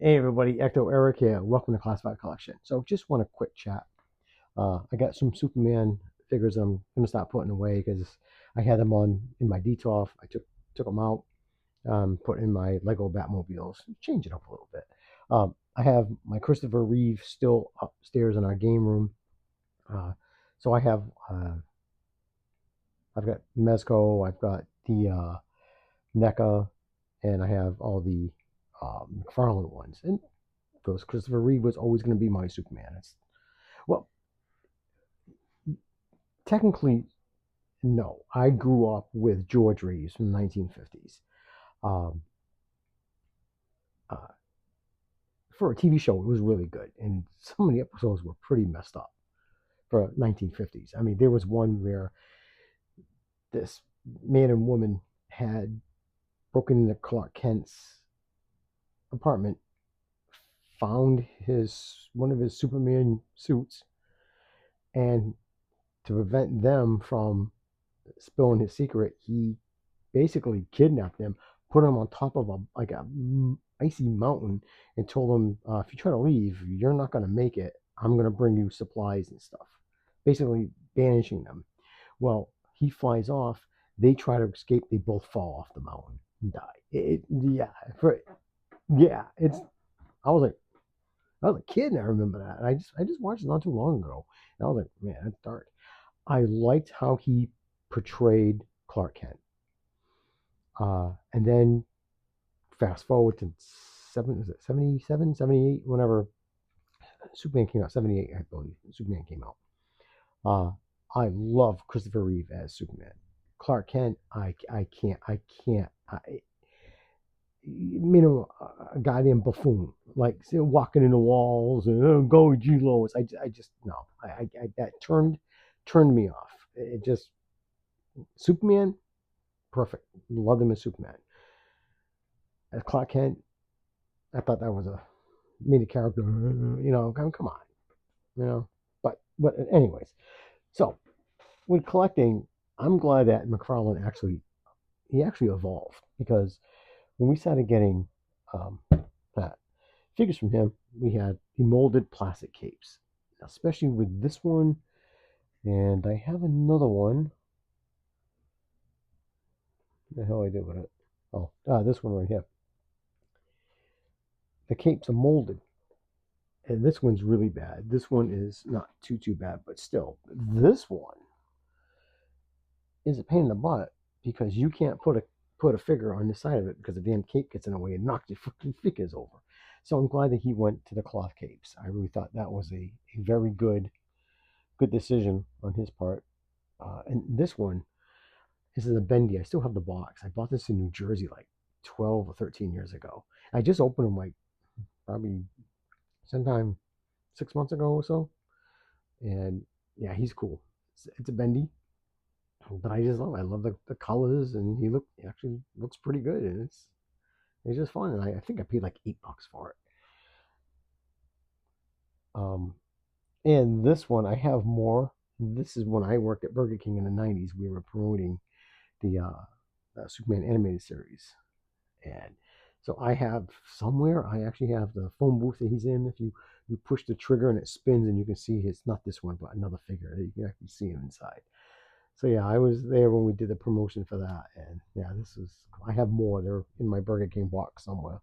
Hey everybody, Ecto Eric here. Welcome to Classified Collection. So just want a quick chat. I got some Superman figures I'm gonna start putting away because I had them on in my Detolf. I took them out, put in my Lego Batmobiles, change it up a little bit. I have my Christopher Reeve still upstairs in our game room. Uh, so I've got Mezco, I've got the NECA, and I have all the McFarlane ones. And because Christopher Reeve was always going to be my Superman. Well, technically, no. I grew up with George Reeves from the 1950s. Um, uh, for a TV show, it was really good, and some of the episodes were pretty messed up for 1950s. I mean, there was one where this man and woman had broken into Clark Kent's apartment, found his one of his Superman suits, and to prevent them from spilling his secret, he basically kidnapped them, put them on top of a icy mountain, and told them, if you try to leave, you're not going to make it. I'm going to bring you supplies and stuff. Basically, banishing them. Well, he flies off. They try to escape. They both fall off the mountain and die. Yeah. It's. I was like, I was a kid and I remember that. And I just watched it not too long ago. And I was like, man, that's dark. I liked how he portrayed Clark Kent. And then fast forward to 77, 78, whenever Superman came out, 78, I believe. Superman came out. Uh, I love Christopher Reeve as Superman. Clark Kent, I can't. You know, a goddamn buffoon, like walking in the walls and go G Lois. I just no. That turned me off. It just Superman, perfect. Love him as Superman. As Clark Kent, I thought that was a made a character. You know, come on, you know. But anyways, so with collecting, I'm glad that McFarlane actually evolved because when we started getting that figures from him, we had the molded plastic capes, especially with this one, and I have another one. What the hell I did with it? Oh, this one right here. The capes are molded, and this one's really bad. This one is not too bad, but still, this one is a pain in the butt because you can't put a figure on the side of it because the damn cape gets in the way and knocks your fucking figures over. So I'm glad that he went to the cloth capes. I really thought that was a very good decision on his part. And this is a bendy. I still have the box. I bought this in New Jersey like 12 or 13 years ago. I just opened him like probably sometime 6 months ago or so. And yeah, he's cool. It's a bendy, but I love the colors, and he actually looks pretty good, and it's just fun. And I think I paid like $8 for it. Um, and this one I have more. This is when I worked at Burger King in the '90s. We were promoting the Superman animated series, and so I have somewhere. I actually have the phone booth that he's in. If you push the trigger and it spins, and you can see it's not this one, but another figure. You can actually see him inside. So yeah, I was there when we did the promotion for that, and yeah, this is. I have more. They're in my Burger King box somewhere.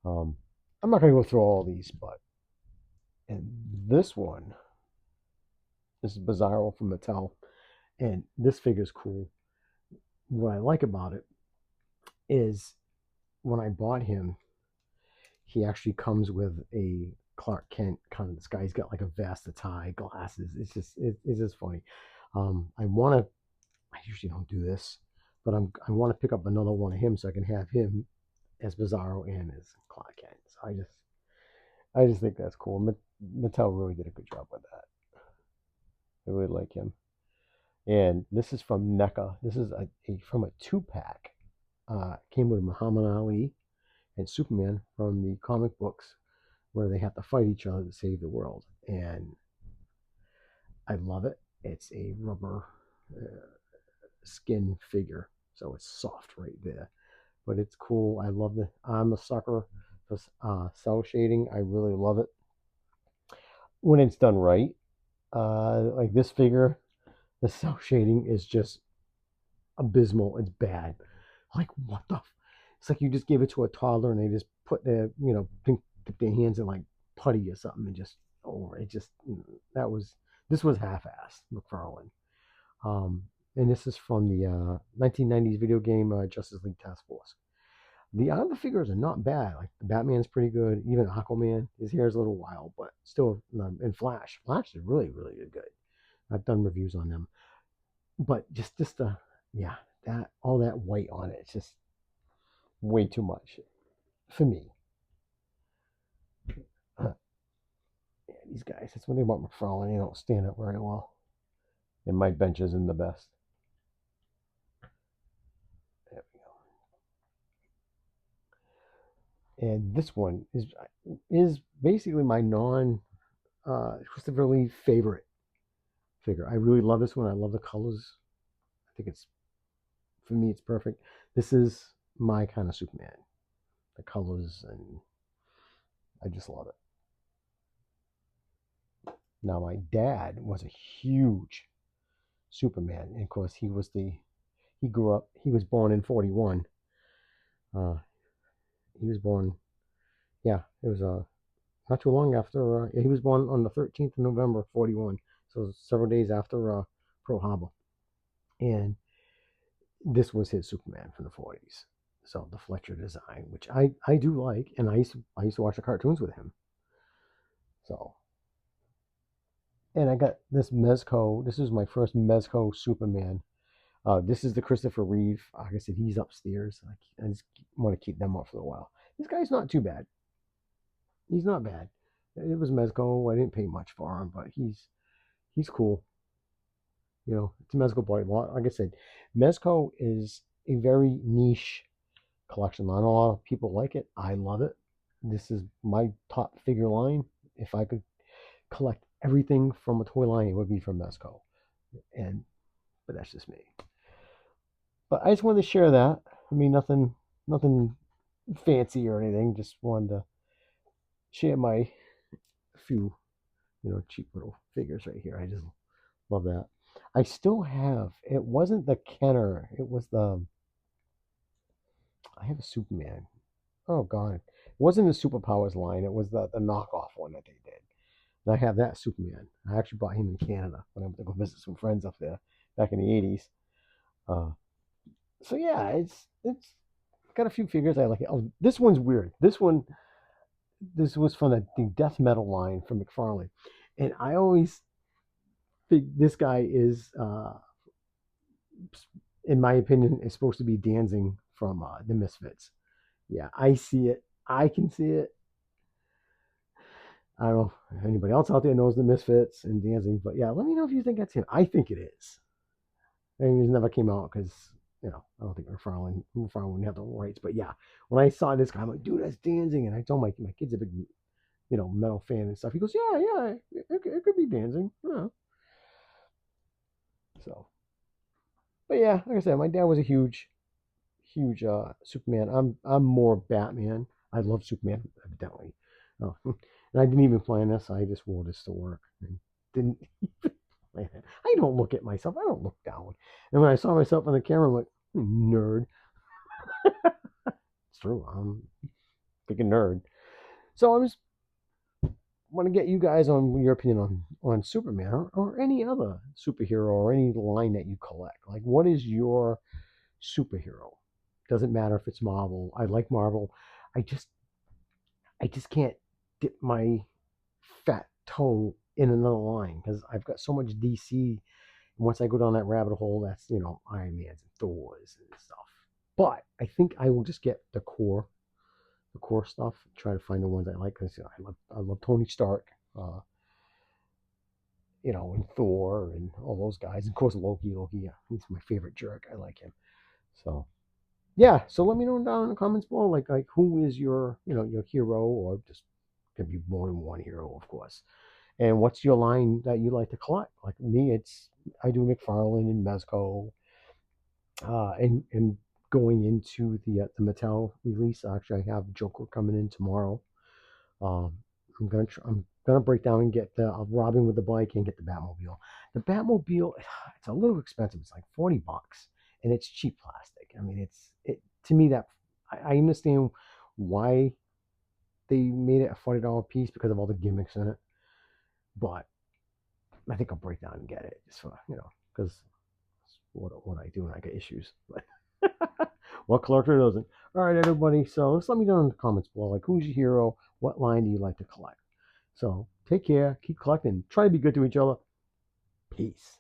Um, I'm not gonna go through all these, but and this one, this is Bizarro from Mattel, and this figure is cool. What I like about it is when I bought him, he actually comes with a Clark Kent kind of this guy. He's got like a vest, a tie, glasses. It's just funny. I want to. I usually don't do this, but I want to pick up another one of him so I can have him as Bizarro and as Clark Kent. So I just think that's cool. Mattel really did a good job with that. I really like him. And this is from NECA. This is from a 2-pack. Came with Muhammad Ali and Superman from the comic books where they have to fight each other to save the world. And I love it. It's a rubber skin figure, so it's soft right there. But it's cool. I'm a sucker for cell shading. I really love it when it's done right. Like this figure, the cell shading is just abysmal. It's bad. Like what the? It's like you just gave it to a toddler and they just put their dip their hands in like putty or something and just it just that was this was half-assed McFarlane. Um, and this is from the 1990s video game Justice League Task Force. The other figures are not bad. Like the Batman's pretty good. Even Aquaman, his hair is a little wild, but still. And Flash, Flash is really really good. I've done reviews on them, but just the yeah that all that white on it, it's just way too much for me. Yeah, these guys. That's when they want McFarlane. They don't stand up very well, and my bench isn't the best. There we go. And this one is basically my non Christopher Lee favorite figure. I really love this one. I love the colors. I think it's for me it's perfect. This is my kind of Superman. The colors and I just love it. Now my dad was a huge Superman, and of course he grew up. He was born in 41. Uh, he was born. Yeah, it was not too long after. He was born on the 13th of November, 41. So several days after Pearl Harbor, and this was his Superman from the 40s. So the Fletcher design, which I do like, and I used to watch the cartoons with him. So, and I got this Mezco. This is my first Mezco Superman. This is the Christopher Reeve. Like I said, he's upstairs. I just want to keep them up for a while. This guy's not too bad. He's not bad. It was Mezco. I didn't pay much for him, but he's cool. It's a Mezco boy. Like I said, Mezco is a very niche collection. Not a lot of people like it. I love it. This is my top figure line. If I could collect everything from a toy line, it would be from Mezco. But that's just me. But I just wanted to share that. I mean, nothing fancy or anything. Just wanted to share my few, cheap little figures right here. I just love that. I still have. It wasn't the Kenner. It was the. I have a Superman. Oh God, it wasn't the Superpowers line. It was the knockoff one that they did. And I have that Superman. I actually bought him in Canada when I went to go visit some friends up there back in the '80s. Uh, so yeah, it's got a few figures I like. Oh, this one's weird. This was from the death metal line from McFarlane, and I always think this guy is, in my opinion, is supposed to be Danzig from the Misfits. Yeah, I see it. I can see it. I don't know if anybody else out there knows the Misfits and Danzig, but yeah, let me know if you think that's him. I think it is. I mean, it never came out because I don't think McFarlane wouldn't have the rights. But yeah, when I saw this guy, I'm like, dude, that's Danzig, and I told my kid's a big metal fan and stuff. He goes, yeah, it could be Danzig. Yeah. So, but yeah, like I said, my dad was a huge Superman. I'm more Batman. I love Superman, evidently. Oh, and I didn't even plan this. I just wore this to work and didn't even plan it. I don't look at myself. I don't look down. And when I saw myself on the camera, I'm like, nerd. It's true. I'm a freaking nerd. So I just want to get you guys on your opinion on Superman or any other superhero or any line that you collect. Like, what is your superhero? Doesn't matter if it's Marvel. I like Marvel. I just can't dip my fat toe in another line because I've got so much DC. And once I go down that rabbit hole, that's Iron Man's and Thor's and stuff. But I think I will just get the core stuff. Try to find the ones I like because I love Tony Stark. And Thor and all those guys. And of course, Loki. Yeah, he's my favorite jerk. I like him. So yeah. So let me know down in the comments below, like who is your your hero, or just can be more than one hero, of course. And what's your line that you like to collect? Like me, I do McFarlane and Mezco, and going into the Mattel release. Actually, I have Joker coming in tomorrow. Um, I'm gonna break down and get the Robin with the bike and get the Batmobile. The Batmobile, it's a little expensive. It's like $40, and it's cheap plastic. I mean, it to me that I understand why they made it a $40 piece because of all the gimmicks in it, but I think I'll break down and get it just for because what I do when I get issues. But what collector doesn't? All right, everybody. So just let me know in the comments below, like who's your hero? What line do you like to collect? So take care, keep collecting, try to be good to each other. Peace.